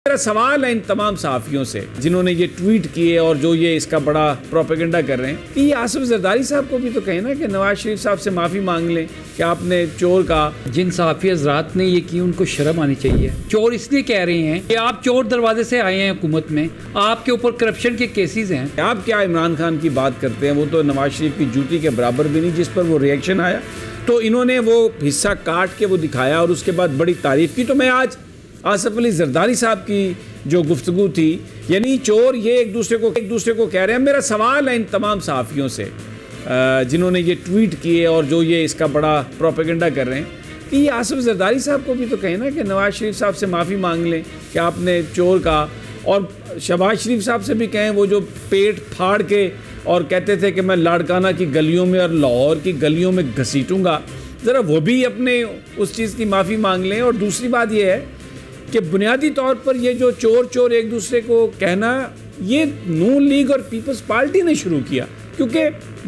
मेरा सवाल है इन तमाम सहाफ़ियों से जिन्होंने ये ट्वीट किए और जो ये इसका बड़ा प्रोपेगेंडा कर रहे हैं कि ये आसिफ जरदारी साहब को भी तो कहें ना कि नवाज शरीफ साहब से माफ़ी मांग लें कि आपने चोर कहा। जिन सहाफ़ी हज़रात ने ये की उनको शर्म आनी चाहिए। चोर इसलिए कह रहे हैं कि आप चोर दरवाजे से आए हैं हुकूमत में, आपके ऊपर करप्शन के केसेस हैं। आप क्या इमरान खान की बात करते हैं, वो तो नवाज शरीफ की जूती के बराबर भी नहीं जिस पर वो रिएक्शन आया। तो इन्होंने वो हिस्सा काट के वो दिखाया और उसके बाद बड़ी तारीफ़ की। तो मैं आज आसिफ अली जरदारी साहब की जो गुफ्तगू थी, यानी चोर ये एक दूसरे को कह रहे हैं। मेरा सवाल है इन तमाम सहाफ़ियों से जिन्होंने ये ट्वीट किए और जो ये इसका बड़ा प्रोपेगेंडा कर रहे हैं कि ये आसिफ जरदारी साहब को भी तो कहें ना कि नवाज शरीफ साहब से माफ़ी मांग लें कि आपने चोर कहा, और शहबाज शरीफ साहब से भी कहें वो जो पेट फाड़ के और कहते थे कि मैं लाड़काना की गलियों में और लाहौर की गलियों में घसीटूँगा, ज़रा वो भी अपने उस चीज़ की माफ़ी मांग लें। और दूसरी बात ये है कि बुनियादी तौर पर ये जो चोर एक दूसरे को कहना, ये नून लीग और पीपल्स पार्टी ने शुरू किया, क्योंकि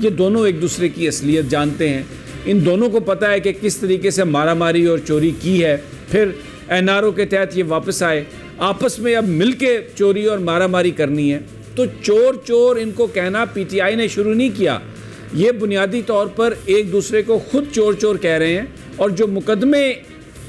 ये दोनों एक दूसरे की असलियत जानते हैं। इन दोनों को पता है कि किस तरीके से मारामारी और चोरी की है, फिर NRO के तहत ये वापस आए, आपस में अब मिल के चोरी और मारामारी करनी है। तो चोर इनको कहना PTI ने शुरू नहीं किया, ये बुनियादी तौर पर एक दूसरे को खुद चोर कह रहे हैं। और जो मुकदमे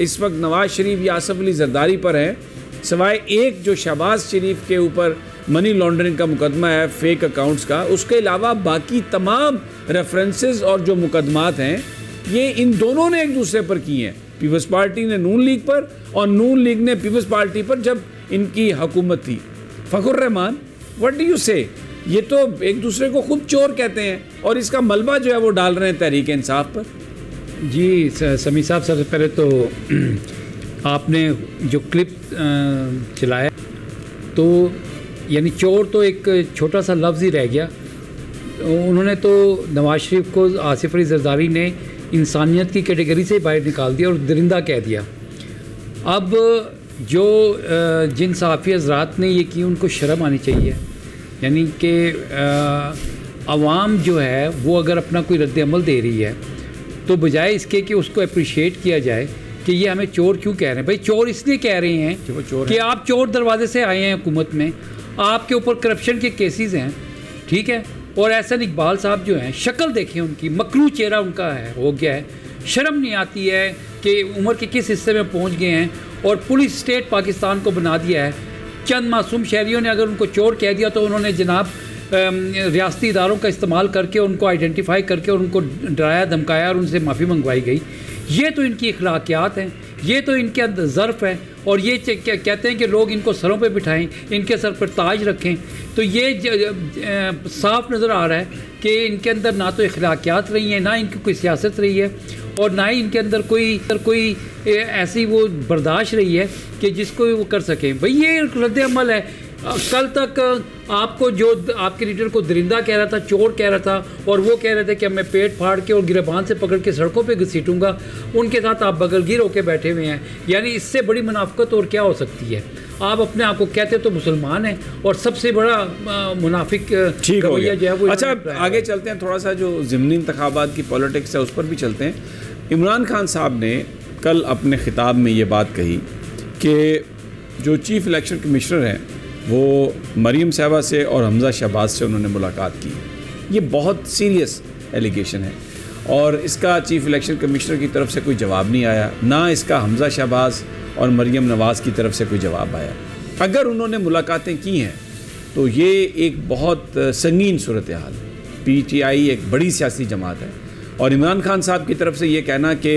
इस वक्त नवाज शरीफ या आसिफ अली जरदारी पर हैं, सिवाय एक जो शहबाज शरीफ के ऊपर मनी लॉन्ड्रिंग का मुकदमा है फेक अकाउंट्स का, उसके अलावा बाकी तमाम रेफरेंसेस और जो मुकदमात हैं ये इन दोनों ने एक दूसरे पर किए हैं। पीपल्स पार्टी ने नून लीग पर और नून लीग ने पीपल्स पार्टी पर जब इनकी हुकूमत थी। फ़खरुर रहमान, व्हाट डू यू से? ये तो एक दूसरे को खुद चोर कहते हैं और इसका मलबा जो है वो डाल रहे हैं तहरीक इंसाफ पर। जी समी साहब, सबसे पहले तो आपने जो क्लिप चलाया तो यानी चोर तो एक छोटा सा लफ्ज़ ही रह गया। उन्होंने तो नवाज शरीफ को आसिफ अली जरदारी ने इंसानियत की कैटेगरी से बाहर निकाल दिया और दरिंदा कह दिया। अब जो जिन सहाफ़ी हज़रात ने ये की उनको शर्म आनी चाहिए। यानी कि अवाम जो है वो अगर अपना कोई रद्द अमल दे रही है तो बजाय इसके कि उसको अप्रिशिएट किया जाए कि ये हमें चोर क्यों कह रहे हैं। भाई चोर इसलिए कह रहे हैं कि आप चोर दरवाजे से आए हैं हुकूमत में, आपके ऊपर करप्शन के केसेस हैं, ठीक है। और एहसन इकबाल साहब जो हैं, शक्ल देखें उनकी, मकरू चेहरा उनका है, हो गया है। शर्म नहीं आती है कि उम्र के किस हिस्से में पहुँच गए हैं और पुलिस स्टेट पाकिस्तान को बना दिया है। चंद मासूम शहरियों ने अगर उनको चोर कह दिया तो उन्होंने जनाब रियासती इदारों का इस्तेमाल करके उनको आइडेंटिफाई करके और उनको डराया धमकाया और उनसे माफ़ी मंगवाई गई। ये तो इनकी अखलाकियात हैं, ये तो इनके अंदर ज़र्फ़ है। और ये कहते हैं कि लोग इनको सरों पे बिठाएं, इनके सर पर ताज रखें। तो ये साफ नज़र आ रहा है कि इनके अंदर ना तो अखलाकियात रही हैं, ना इनकी कोई सियासत रही है, और ना ही इनके अंदर कोई ऐसी वो बर्दाश्त रही है कि जिसको वो कर सकें। भाई ये रद्द अमल है। कल तक आपको जो आपके लीडर को दरिंदा कह रहा था, चोर कह रहा था, और वो कह रहे थे कि मैं पेट फाड़ के और गिरबान से पकड़ के सड़कों पे घसीटूंगा, उनके साथ आप बगलगीर होकर बैठे हुए हैं। यानी इससे बड़ी मुनाफिकत और क्या हो सकती है? आप अपने आप को कहते तो मुसलमान हैं और सबसे बड़ा मुनाफिक रवैया जो है वो। अच्छा, आगे चलते हैं, थोड़ा सा जो ज़िमनी इंतखाबात की पॉलिटिक्स है उस पर भी चलते हैं। इमरान खान साहब ने कल अपने खिताब में ये बात कही कि जो चीफ इलेक्शन कमिश्नर हैं वो मरीम साहबा से और हमज़ा शहबाज से उन्होंने मुलाकात की। ये बहुत सीरियस एलिगेशन है और इसका चीफ इलेक्शन कमिश्नर की तरफ से कोई जवाब नहीं आया, ना इसका हमज़ा शहबाज और मरीम नवाज़ की तरफ से कोई जवाब आया। अगर उन्होंने मुलाकातें की हैं तो ये एक बहुत संगीन सूरत हाल। PTI एक बड़ी सियासी जमात है और इमरान खान साहब की तरफ से ये कहना कि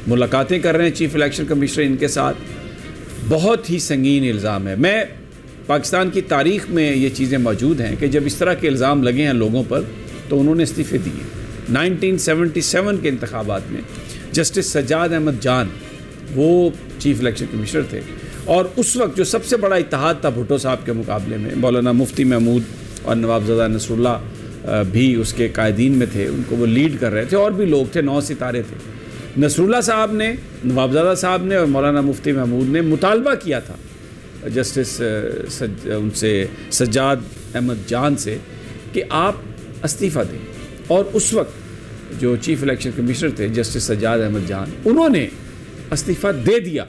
मुलाकातें कर रहे हैं चीफ इलेक्शन कमिश्नर इनके साथ, बहुत ही संगीन इल्ज़ाम है। मैं पाकिस्तान की तारीख़ में ये चीज़ें मौजूद हैं कि जब इस तरह के इल्ज़ाम लगे हैं लोगों पर तो उन्होंने इस्तीफ़े दिए। 1977 के इंतखाबात में जस्टिस सज्जाद अहमद जान वो चीफ इलेक्शन कमिश्नर थे और उस वक्त जो सबसे बड़ा इत्तेहाद था भुट्टो साहब के मुकाबले में, मौलाना मुफ्ती महमूद और नवाबज़दा नसरुल्लाह भी उसके कायदीन में थे, उनको वो लीड कर रहे थे, और भी लोग थे, 9 सितारे थे। नसरुल्लाह साहब ने, नवाबज़दा साहब ने और मौलाना मुफ्ती महमूद ने मुतालबा किया था जस्टिस उनसे सज्जाद अहमद जान से कि आप इस्तीफ़ा दें, और उस वक्त जो चीफ इलेक्शन कमिश्नर थे जस्टिस सज्जाद अहमद जान, उन्होंने इस्तीफ़ा दे दिया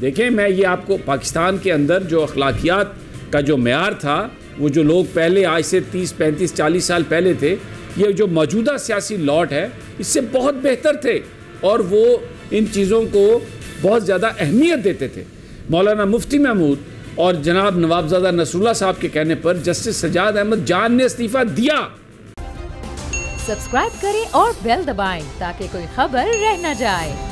देखें, मैं ये आपको पाकिस्तान के अंदर जो अखलाकियात का जो मेयार था, वो जो लोग पहले आज से 30, 35, 40 साल पहले थे, ये जो मौजूदा सियासी लॉट है इससे बहुत बेहतर थे और वो इन चीज़ों को बहुत ज़्यादा अहमियत देते थे। मौलाना मुफ्ती महमूद और जनाब नवाबजादा नसरुल्लाह साहब के कहने पर जस्टिस सजाद अहमद जान ने इस्तीफ़ा दिया। सब्सक्राइब करें और बेल दबाएं ताकि कोई खबर रह न जाए।